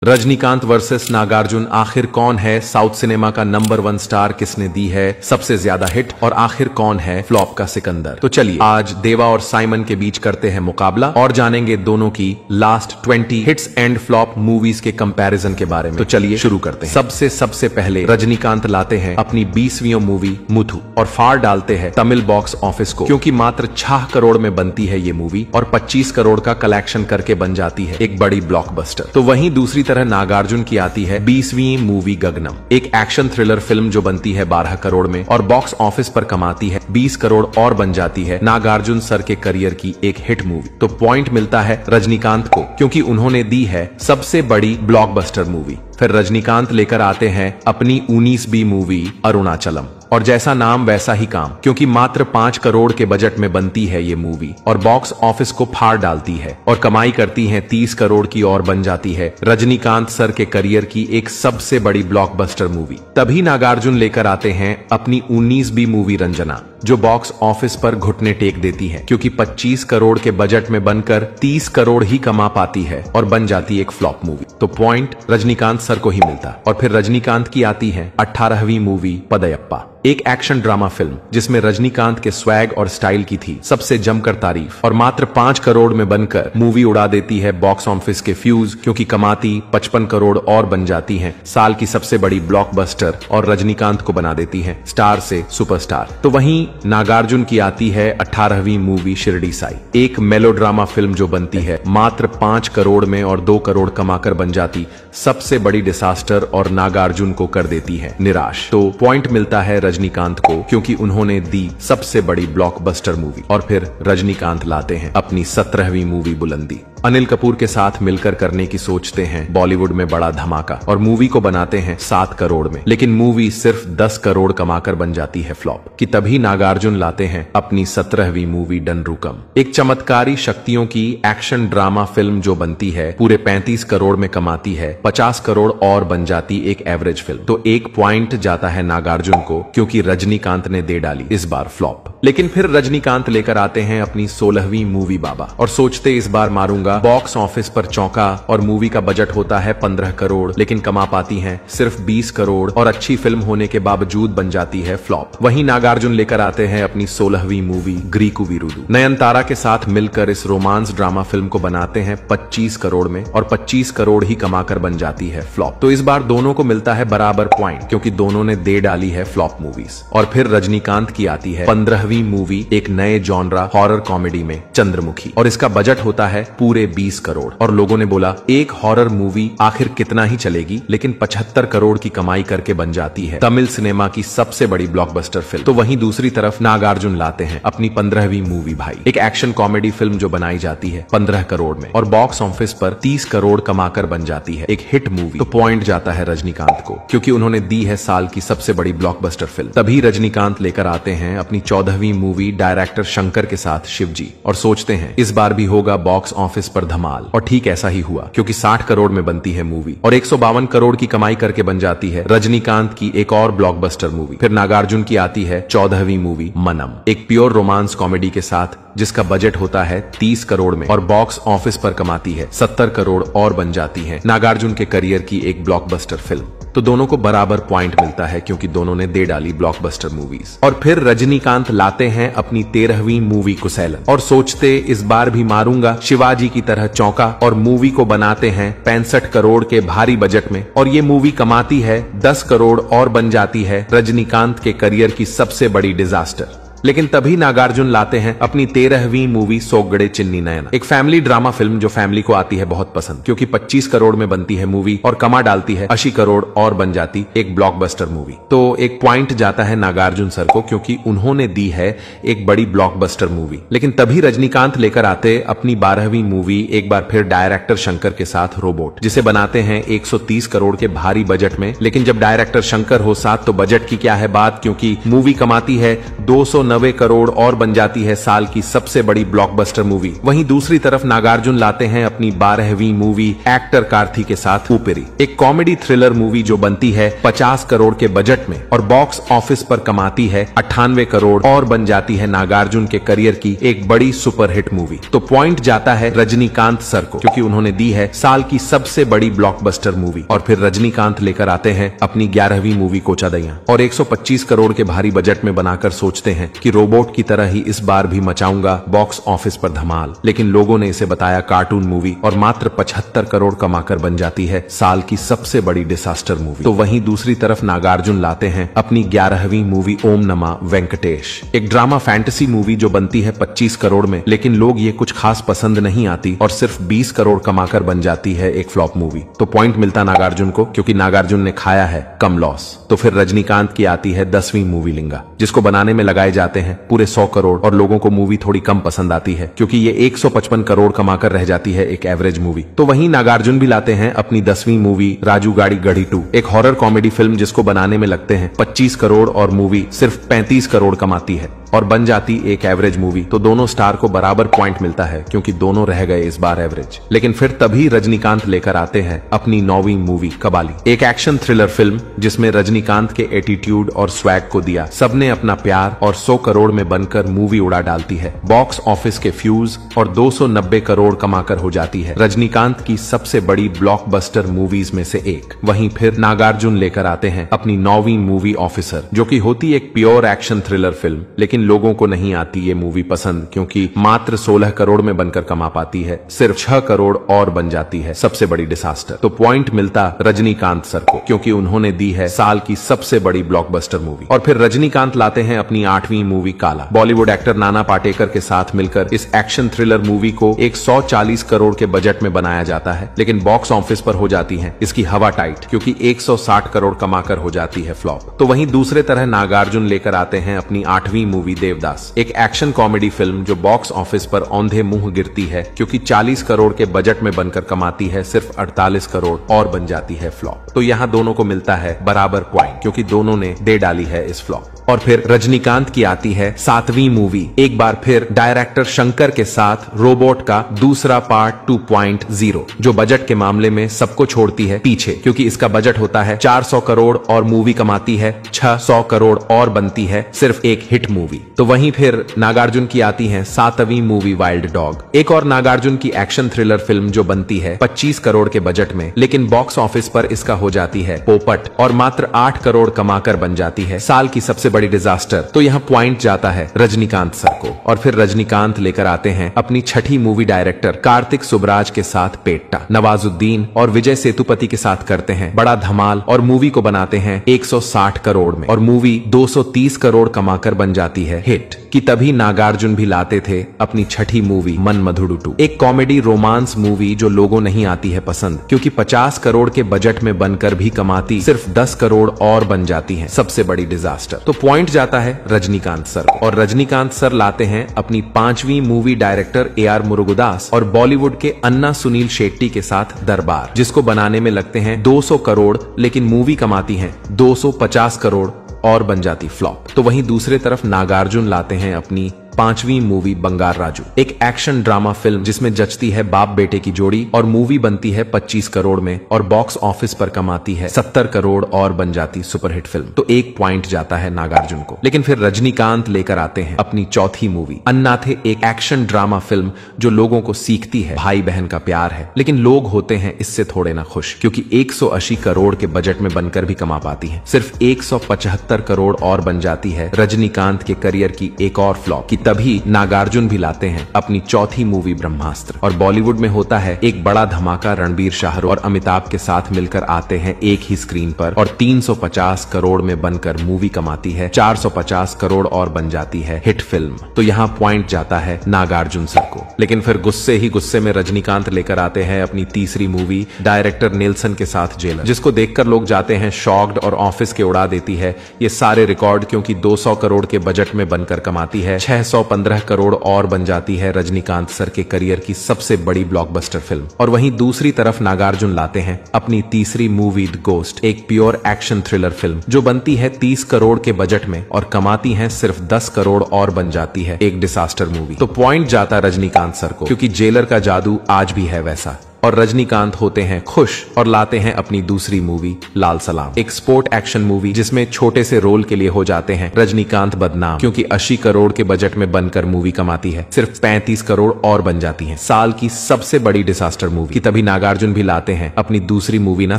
Rajinikanth versus Nagarjuna, आखिर कौन है साउथ सिनेमा का नंबर 1 स्टार, किसने दी है सबसे ज्यादा हिट और आखिर कौन है फ्लॉप का सिकंदर। तो चलिए आज देवा और साइमन के बीच करते हैं मुकाबला और जानेंगे दोनों की last 20 hits and flop movies के कंपैरिजन के बारे में। तो चलिए शुरू करते हैं। सबसे पहले रजनीकांत लाते हैं अपनी 20वीं मूवी मुथु और फाड़ डालते हैं तमिल बॉक्स ऑफिस को, क्योंकि मात्र 6 करोड़ में बनती है ये मूवी और 25 करोड़ का कलेक्शन करके बन जाती है एक बड़ी ब्लॉकबस्टर। तो वहीं दूसरी तरह नागार्जुन की आती है 20वीं मूवी गगनम, एक एक्शन थ्रिलर फिल्म जो बनती है 12 करोड़ में और बॉक्स ऑफिस पर कमाती है 20 करोड़ और बन जाती है नागार्जुन सर के करियर की एक हिट मूवी। तो पॉइंट मिलता है रजनीकांत को, क्योंकि उन्होंने दी है सबसे बड़ी ब्लॉकबस्टर मूवी। फिर रजनीकांत लेकर आते हैं अपनी 19वीं मूवी अरुणाचलम और जैसा नाम वैसा ही काम, क्योंकि मात्र 5 करोड़ के बजट में बनती है ये मूवी और बॉक्स ऑफिस को फाड़ डालती है और कमाई करती है 30 करोड़ की और बन जाती है रजनीकांत सर के करियर की एक सबसे बड़ी ब्लॉकबस्टर मूवी। तभी नागार्जुन लेकर आते हैं अपनी 19वीं मूवी रंजना, जो बॉक्स ऑफिस पर घुटने टेक देती है, क्योंकि 25 करोड़ के बजट में बनकर 30 करोड़ ही कमा पाती है और बन जाती एक फ्लॉप मूवी। तो पॉइंट रजनीकांत सर को ही मिलता। और फिर रजनीकांत की आती है 18वीं मूवी पदयप्पा, एक एक्शन ड्रामा फिल्म जिसमें रजनीकांत के स्वैग और स्टाइल की थी सबसे जमकर तारीफ और मात्र 5 करोड़ में बनकर मूवी उड़ा देती है बॉक्स ऑफिस के फ्यूज, क्योंकि कमाती 55 करोड़ और बन जाती है साल की सबसे बड़ी ब्लॉकबस्टर और रजनीकांत को बना देती है स्टार से सुपरस्टार। तो वहीं नागार्जुन की आती है 18वीं मूवी शिरडी साई, एक मेलोड्रामा फिल्म जो बनती है मात्र 5 करोड़ में और 2 करोड़ कमाकर बन जाती सबसे बड़ी डिसास्टर और नागार्जुन को कर देती है निराश। तो पॉइंट मिलता है रजनीकांत को, क्योंकि उन्होंने दी सबसे बड़ी ब्लॉकबस्टर मूवी। और फिर रजनीकांत लाते हैं अपनी 17वीं मूवी बुलंदी, अनिल कपूर के साथ मिलकर करने की सोचते हैं बॉलीवुड में बड़ा धमाका और मूवी को बनाते हैं 7 करोड़ में, लेकिन मूवी सिर्फ 10 करोड़ कमाकर बन जाती है फ्लॉप। कि तभी नागार्जुन लाते हैं अपनी 17वीं मूवी डनरुकम, एक चमत्कारी शक्तियों की एक्शन ड्रामा फिल्म जो बनती है पूरे 35 करोड़ में कमाती है 50 करोड़ और बन जाती एक एवरेज फिल्म। तो एक पॉइंट जाता है नागार्जुन को, क्योंकि रजनीकांत ने दे डाली इस बार फ्लॉप। लेकिन फिर रजनीकांत लेकर आते हैं अपनी 16वीं मूवी बाबा और सोचते इस बार मारूंगा। बॉक्स ऑफिस पर चौंका और मूवी का बजट होता है 15 करोड़, लेकिन कमा पाती है सिर्फ 20 करोड़ और अच्छी फिल्म होने के बावजूद बन जाती है फ्लॉप। वहीं नागार्जुन लेकर आते हैं अपनी 16वीं मूवी ग्रीकू वीरुदु, नयनतारा के साथ मिलकर इस रोमांस ड्रामा फिल्म को बनाते हैं 25 करोड़ में और 25 करोड़ ही कमाकर बन जाती है फ्लॉप। तो इस बार दोनों को मिलता है बराबर पॉइंट, क्योंकि दोनों ने दे डाली है फ्लॉप मूवीज। और फिर रजनीकांत की आती है 15वीं मूवी, एक नए जॉनरा हॉरर कॉमेडी में चंद्रमुखी, और इसका बजट होता है पूरे 20 करोड़। और लोगों ने बोला एक हॉरर मूवी आखिर कितना ही चलेगी, लेकिन 75 करोड़ की कमाई करके बन जाती है तमिल सिनेमा की सबसे बड़ी ब्लॉकबस्टर फिल्म। तो वहीं दूसरी तरफ नागार्जुन लाते हैं अपनी 15वीं मूवी भाई, एक एक्शन कॉमेडी फिल्म जो बनाई जाती है 15 करोड़ में और बॉक्स ऑफिस पर 30 करोड़ कमाकर बन जाती है एक हिट मूवी। तो पॉइंट जाता है रजनीकांत को, क्योंकि उन्होंने दी है साल की सबसे बड़ी ब्लॉकबस्टर फिल्म। तभी रजनीकांत लेकर आते हैं अपनी 14वीं मूवी डायरेक्टर शंकर के साथ शिवजी और सोचते हैं इस बार भी होगा बॉक्स ऑफिस पर धमाल। और ठीक ऐसा ही हुआ, क्योंकि 60 करोड़ में बनती है मूवी और 152 करोड़ की कमाई करके बन जाती है रजनीकांत की एक और ब्लॉकबस्टर मूवी। फिर नागार्जुन की आती है 14वीं मूवी मनम, एक प्योर रोमांस कॉमेडी के साथ जिसका बजट होता है 30 करोड़ में और बॉक्स ऑफिस पर कमाती है 70 करोड़ और बन जाती है नागार्जुन के करियर की एक ब्लॉकबस्टर फिल्म। तो दोनों को बराबर पॉइंट मिलता है, क्योंकि दोनों ने दे डाली ब्लॉकबस्टर मूवीज। और फिर रजनीकांत लाते हैं अपनी 13वीं मूवी कुसैलन और सोचते इस बार भी मारूंगा शिवाजी की तरह चौका और मूवी को बनाते हैं 65 करोड़ के भारी बजट में और ये मूवी कमाती है 10 करोड़ और बन जाती है रजनीकांत के करियर की सबसे बड़ी डिजास्टर। लेकिन तभी नागार्जुन लाते हैं अपनी 13वीं मूवी सोगड़े चिन्नी नयना, एक फैमिली ड्रामा फिल्म जो फैमिली को आती है बहुत पसंद, क्योंकि 25 करोड़ में बनती है मूवी और कमा डालती है 80 करोड़ और बन जाती एक ब्लॉकबस्टर मूवी। तो एक पॉइंट जाता है नागार्जुन सर को, क्योंकि उन्होंने दी है एक बड़ी ब्लॉकबस्टर मूवी। लेकिन तभी रजनीकांत लेकर आते अपनी 12वीं मूवी एक बार फिर डायरेक्टर शंकर के साथ रोबोट, जिसे बनाते हैं 130 करोड़ के भारी बजट में। लेकिन जब डायरेक्टर शंकर हो साथ तो बजट की क्या है बात, क्योंकि मूवी कमाती है 200 290 करोड़ और बन जाती है साल की सबसे बड़ी ब्लॉकबस्टर मूवी। वहीं दूसरी तरफ नागार्जुन लाते हैं अपनी 12वीं मूवी एक्टर कार्थी के साथ ऊपरी, एक कॉमेडी थ्रिलर मूवी जो बनती है 50 करोड़ के बजट में और बॉक्स ऑफिस पर कमाती है 98 करोड़ और बन जाती है नागार्जुन के करियर की एक बड़ी सुपरहिट मूवी। तो पॉइंट जाता है रजनीकांत सर को, क्योंकि उन्होंने दी है साल की सबसे बड़ी ब्लॉकबस्टर मूवी। और फिर रजनीकांत लेकर आते हैं अपनी 11वीं मूवी कोचादैया और 125 करोड़ के भारी बजट में बनाकर सोचते हैं कि रोबोट की तरह ही इस बार भी मचाऊंगा बॉक्स ऑफिस पर धमाल, लेकिन लोगों ने इसे बताया कार्टून मूवी और मात्र 75 करोड़ कमाकर बन जाती है साल की सबसे बड़ी डिसास्टर मूवी। तो वहीं दूसरी तरफ नागार्जुन लाते हैं अपनी 11वीं मूवी ओम नमः वेंकटेश, एक ड्रामा फैंटेसी मूवी जो बनती है 25 करोड़ में, लेकिन लोग ये कुछ खास पसंद नहीं आती और सिर्फ 20 करोड़ कमाकर बन जाती है एक फ्लॉप मूवी। तो पॉइंट मिलता नागार्जुन को, क्योंकि नागार्जुन ने खाया है कम लॉस। तो फिर रजनीकांत की आती है 10वीं मूवी लिंगा, जिसको बनाने में लगाए जाते हैं पूरे 100 करोड़ और लोगों को मूवी थोड़ी कम पसंद आती है, क्योंकि ये 155 करोड़ कमाकर रह जाती है एक एवरेज मूवी। तो वहीं नागार्जुन भी लाते हैं अपनी 10वीं मूवी राजू गाड़ी गढ़ी 2, एक हॉरर कॉमेडी फिल्म जिसको बनाने में लगते हैं 25 करोड़ और मूवी सिर्फ 35 करोड़ कमाती है और बन जाती एक एवरेज मूवी। तो दोनों स्टार को बराबर पॉइंट मिलता है, क्योंकि दोनों रह गए इस बार एवरेज। लेकिन फिर तभी रजनीकांत लेकर आते हैं अपनी 9वीं मूवी कबाली, एक एक्शन थ्रिलर फिल्म जिसमें रजनीकांत के एटीट्यूड और स्वैग को दिया सबने अपना प्यार और 100 करोड़ में बनकर मूवी उड़ा डालती है। बॉक्स ऑफिस के फ्यूज और 290 करोड़ कमाकर हो जाती है रजनीकांत की सबसे बड़ी ब्लॉकबस्टर मूवीज में से एक। वहीं फिर नागार्जुन लेकर आते हैं अपनी 9वीं मूवी ऑफिसर, जो कि होती एक प्योर एक्शन थ्रिलर फिल्म, लेकिन लोगों को नहीं आती ये मूवी पसंद, क्योंकि मात्र 16 करोड़ में बनकर कमा पाती है सिर्फ 6 करोड़ और बन जाती है सबसे बड़ी डिसास्टर। तो पॉइंट मिलता रजनीकांत सर को, क्योंकि उन्होंने दी है साल की सबसे बड़ी ब्लॉकबस्टर मूवी। और फिर रजनीकांत लाते हैं अपनी 8वीं मूवी काला। बॉलीवुड एक्टर नाना पाटेकर के साथ मिलकर इस एक्शन थ्रिलर मूवी को 140 करोड़ के बजट में बनाया जाता है, लेकिन बॉक्स ऑफिस पर हो जाती है इसकी हवा टाइट, क्योंकि 160 करोड़ कमाकर हो जाती है फ्लॉप। तो वहीं दूसरे तरह नागार्जुन लेकर आते हैं अपनी 8वीं मूवी देवदास, एक एक्शन कॉमेडी फिल्म जो बॉक्स ऑफिस पर औंधे मुंह गिरती है, क्योंकि 40 करोड़ के बजट में बनकर कमाती है सिर्फ 48 करोड़ और बन जाती है फ्लॉप। तो यहाँ दोनों को मिलता है बराबर पॉइंट, क्योंकि दोनों ने दे डाली है इस फ्लॉप। और फिर रजनीकांत की आती है 7वीं मूवी, एक बार फिर डायरेक्टर शंकर के साथ रोबोट का दूसरा पार्ट 2.0, जो बजट के मामले में सबको छोड़ती है पीछे, क्योंकि इसका बजट होता है 400 करोड़ और मूवी कमाती है 600 करोड़ और बनती है सिर्फ एक हिट मूवी। तो वहीं फिर नागार्जुन की आती है 7वीं मूवी वाइल्ड डॉग, एक और नागार्जुन की एक्शन थ्रिलर फिल्म जो बनती है 25 करोड़ के बजट में, लेकिन बॉक्स ऑफिस पर इसका हो जाती है पोपट और मात्र 8 करोड़ कमाकर बन जाती है साल की सबसे बड़ी डिजास्टर। तो यहाँ पॉइंट जाता है रजनीकांत सर को। और फिर रजनीकांत लेकर आते हैं अपनी 6ठी मूवी डायरेक्टर कार्तिक सुबराज के साथ पेट्टा, नवाजुद्दीन और विजय सेतुपति के साथ करते हैं बड़ा धमाल और मूवी को बनाते हैं 160 करोड़ में और मूवी 230 करोड़ कमाकर बन जाती है हिट। कि तभी नागार्जुन भी लाते थे अपनी 6ठी मूवी मन मधुडु 2, एक कॉमेडी रोमांस मूवी जो लोगों नहीं आती है पसंद, क्योंकि 50 करोड़ के बजट में बनकर भी कमाती सिर्फ 10 करोड़ और बन जाती है सबसे बड़ी डिजास्टर। तो पॉइंट जाता है रजनीकांत सर को। और रजनीकांत सर लाते हैं अपनी 5वीं मूवी डायरेक्टर AR मुरुगदास और बॉलीवुड के अन्ना सुनील शेट्टी के साथ दरबार, जिसको बनाने में लगते हैं 200 करोड़, लेकिन मूवी कमाती है 250 करोड़ और बन जाती फ्लॉप। तो वहीं दूसरे तरफ नागार्जुन लाते हैं अपनी 5वीं मूवी बंगार राजू, एक एक्शन ड्रामा फिल्म जिसमें जचती है बाप बेटे की जोड़ी और मूवी बनती है 25 करोड़ में और बॉक्स ऑफिस पर कमाती है 70 करोड़ और बन जाती सुपरहिट फिल्म। तो एक पॉइंट जाता है नागार्जुन को। लेकिन फिर रजनीकांत लेकर आते हैं अपनी 4थी मूवी अन्नाथे, एक एक्शन ड्रामा फिल्म जो लोगों को सीखती है भाई बहन का प्यार है, लेकिन लोग होते हैं इससे थोड़े ना खुश, क्योंकि 180 करोड़ के बजट में बनकर भी कमा पाती है सिर्फ 175 करोड़ और बन जाती है रजनीकांत के करियर की एक और फ्लॉप। तभी नागार्जुन भी लाते हैं अपनी 4थी मूवी ब्रह्मास्त्र और बॉलीवुड में होता है एक बड़ा धमाका। रणबीर, शाहरुख और अमिताभ के साथ मिलकर आते हैं एक ही स्क्रीन पर और 350 करोड़ में बनकर मूवी कमाती है 450 करोड़ और बन जाती है हिट फिल्म। तो यहाँ पॉइंट जाता है नागार्जुन सर को। लेकिन फिर गुस्से में रजनीकांत लेकर आते हैं अपनी 3री मूवी डायरेक्टर नेल्सन के साथ जेलर, जिसको देखकर लोग जाते हैं शॉक्ड और ऑफिस के उड़ा देती है ये सारे रिकॉर्ड, क्योंकि 200 करोड़ के बजट में बनकर कमाती है 600 615 करोड़ और बन जाती है रजनीकांत सर के करियर की सबसे बड़ी ब्लॉकबस्टर फिल्म। और वहीं दूसरी तरफ नागार्जुन लाते हैं अपनी तीसरी मूवी द गोस्ट, एक प्योर एक्शन थ्रिलर फिल्म जो बनती है 30 करोड़ के बजट में और कमाती है सिर्फ 10 करोड़ और बन जाती है एक डिसास्टर मूवी। तो पॉइंट जाता रजनीकांत सर को, क्योंकि जेलर का जादू आज भी है वैसा। और रजनीकांत होते हैं खुश और लाते हैं अपनी दूसरी मूवी लाल सलाम, एक स्पोर्ट एक्शन मूवी जिसमें छोटे से रोल के लिए हो जाते हैं रजनीकांत बदनाम, क्योंकि 80 करोड़ के बजट में बनकर मूवी कमाती है सिर्फ 35 करोड़ और बन जाती है साल की सबसे बड़ी डिसास्टर मूवी की। तभी नागार्जुन भी लाते हैं अपनी दूसरी मूवी ना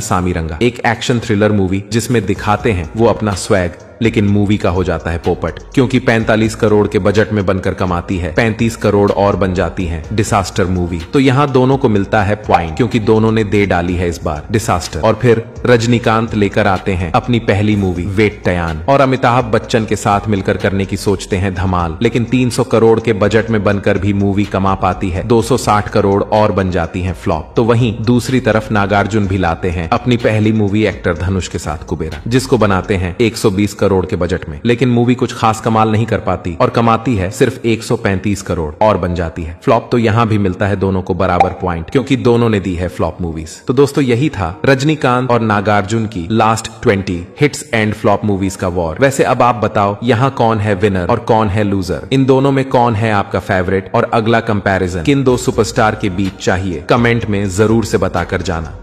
सामीरंगा, एक एक्शन थ्रिलर मूवी जिसमें दिखाते हैं वो अपना स्वैग, लेकिन मूवी का हो जाता है पोपट, क्योंकि 45 करोड़ के बजट में बनकर कमाती है 35 करोड़ और बन जाती है डिसास्टर मूवी। तो यहाँ दोनों को मिलता है पॉइंट, क्योंकि दोनों ने दे डाली है इस बार डिसास्टर। और फिर रजनीकांत लेकर आते हैं अपनी पहली मूवी वेट्टयान और अमिताभ बच्चन के साथ मिलकर करने की सोचते हैं धमाल, लेकिन 300 करोड़ के बजट में बनकर भी मूवी कमा पाती है 260 करोड़ और बन जाती है फ्लॉप। तो वहीं दूसरी तरफ नागार्जुन भी लाते हैं अपनी पहली मूवी एक्टर धनुष के साथ कुबेरा, जिसको बनाते हैं 120 करोड़ के बजट में, लेकिन मूवी कुछ खास कमाल नहीं कर पाती और कमाती है सिर्फ 135 करोड़ और बन जाती है फ्लॉप। तो यहाँ भी मिलता है दोनों को बराबर पॉइंट, क्योंकि दोनों ने दी है फ्लॉप मूवीज। तो दोस्तों यही था रजनीकांत और नागार्जुन की last 20 hits and flop movies का वॉर। वैसे अब आप बताओ यहाँ कौन है विनर और कौन है लूजर? इन दोनों में कौन है आपका फेवरेट और अगला कंपैरिजन किन दो सुपरस्टार के बीच चाहिए? कमेंट में जरूर से बताकर जाना।